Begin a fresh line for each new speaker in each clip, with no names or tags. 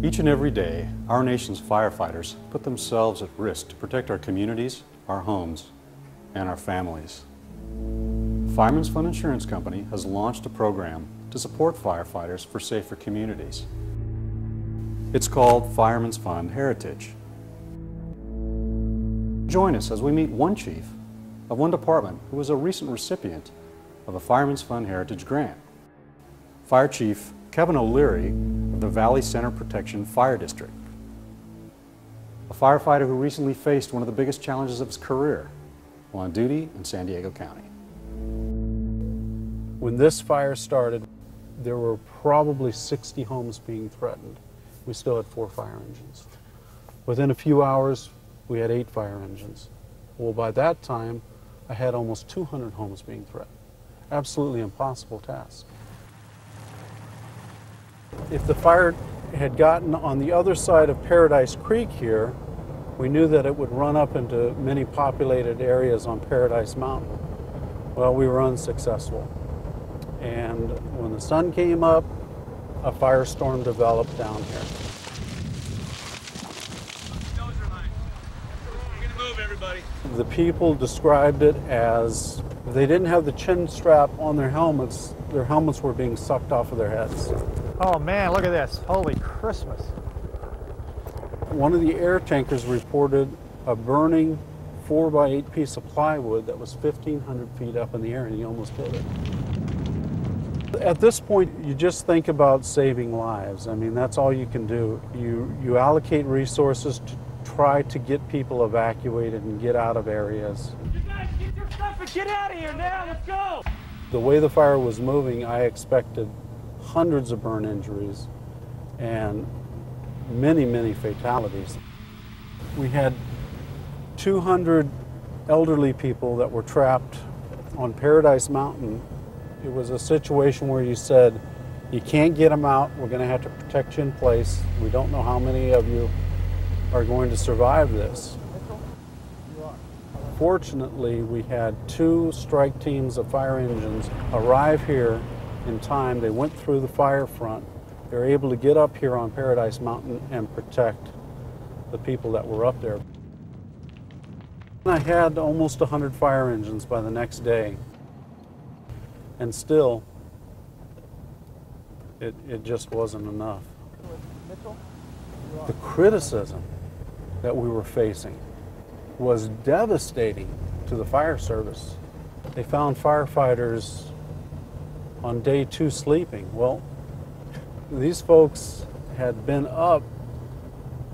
Each and every day, our nation's firefighters put themselves at risk to protect our communities, our homes, and our families. Fireman's Fund Insurance Company has launched a program to support firefighters for safer communities. It's called Fireman's Fund Heritage. Join us as we meet one chief of one department who was a recent recipient of a Fireman's Fund Heritage grant. Fire Chief Kevin O'Leary of the Valley Center Protection Fire District. A firefighter who recently faced one of the biggest challenges of his career while on duty in San Diego County.
When this fire started, there were probably 60 homes being threatened. We still had 4 fire engines. Within a few hours, we had 8 fire engines. Well, by that time, I had almost 200 homes being threatened. Absolutely impossible task. If the fire had gotten on the other side of Paradise Creek here, we knew that it would run up into many populated areas on Paradise Mountain. Well, we were unsuccessful. And when the sun came up, a firestorm developed down here. The people described it as if they didn't have the chin strap on their helmets were being sucked off of their heads.
Oh man, look at this. Holy Christmas.
One of the air tankers reported a burning 4x8 piece of plywood that was 1,500 feet up in the air, and he almost hit it. At this point, you just think about saving lives. I mean, that's all you can do. You allocate resources to try to get people evacuated and get out of areas.
You guys get your stuff and get out of here now. Let's go.
The way the fire was moving, I expected hundreds of burn injuries and many, many fatalities. We had 200 elderly people that were trapped on Paradise Mountain. It was a situation where you said, you can't get them out, we're going to have to protect you in place. We don't know how many of you are going to survive this. Fortunately, we had 2 strike teams of fire engines arrive here in time. They went through the fire front. They were able to get up here on Paradise Mountain and protect the people that were up there. I had almost 100 fire engines by the next day. And still, it just wasn't enough. The criticism that we were facing was devastating to the fire service. They found firefighters on day 2 sleeping. Well, these folks had been up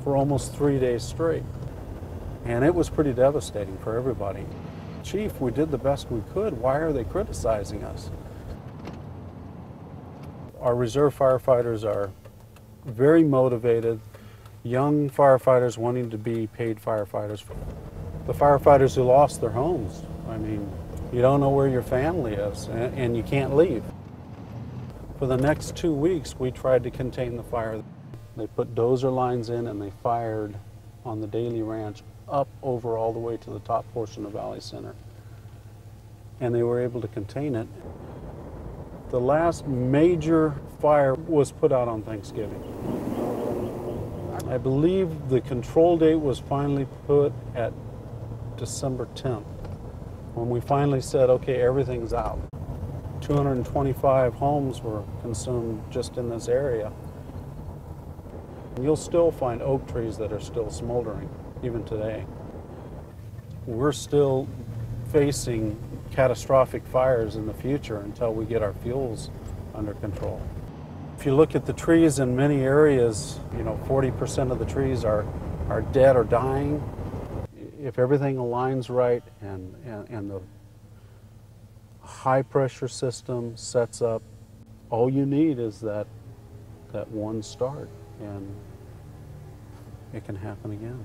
for almost 3 days straight. And it was pretty devastating for everybody. Chief, we did the best we could. Why are they criticizing us? Our reserve firefighters are very motivated, young firefighters wanting to be paid firefighters. The firefighters who lost their homes. I mean, you don't know where your family is and you can't leave. For the next 2 weeks, we tried to contain the fire. They put dozer lines in and they fired on the Daly Ranch up over all the way to the top portion of Valley Center. And they were able to contain it. The last major fire was put out on Thanksgiving. I believe the control date was finally put at December 10th, when we finally said, okay, everything's out. 225 homes were consumed just in this area. You'll still find oak trees that are still smoldering, even today. We're still facing catastrophic fires in the future until we get our fuels under control. If you look at the trees in many areas, 40% of the trees are dead or dying. If everything aligns right and the high pressure system sets up, all you need is that one start, and it can happen again.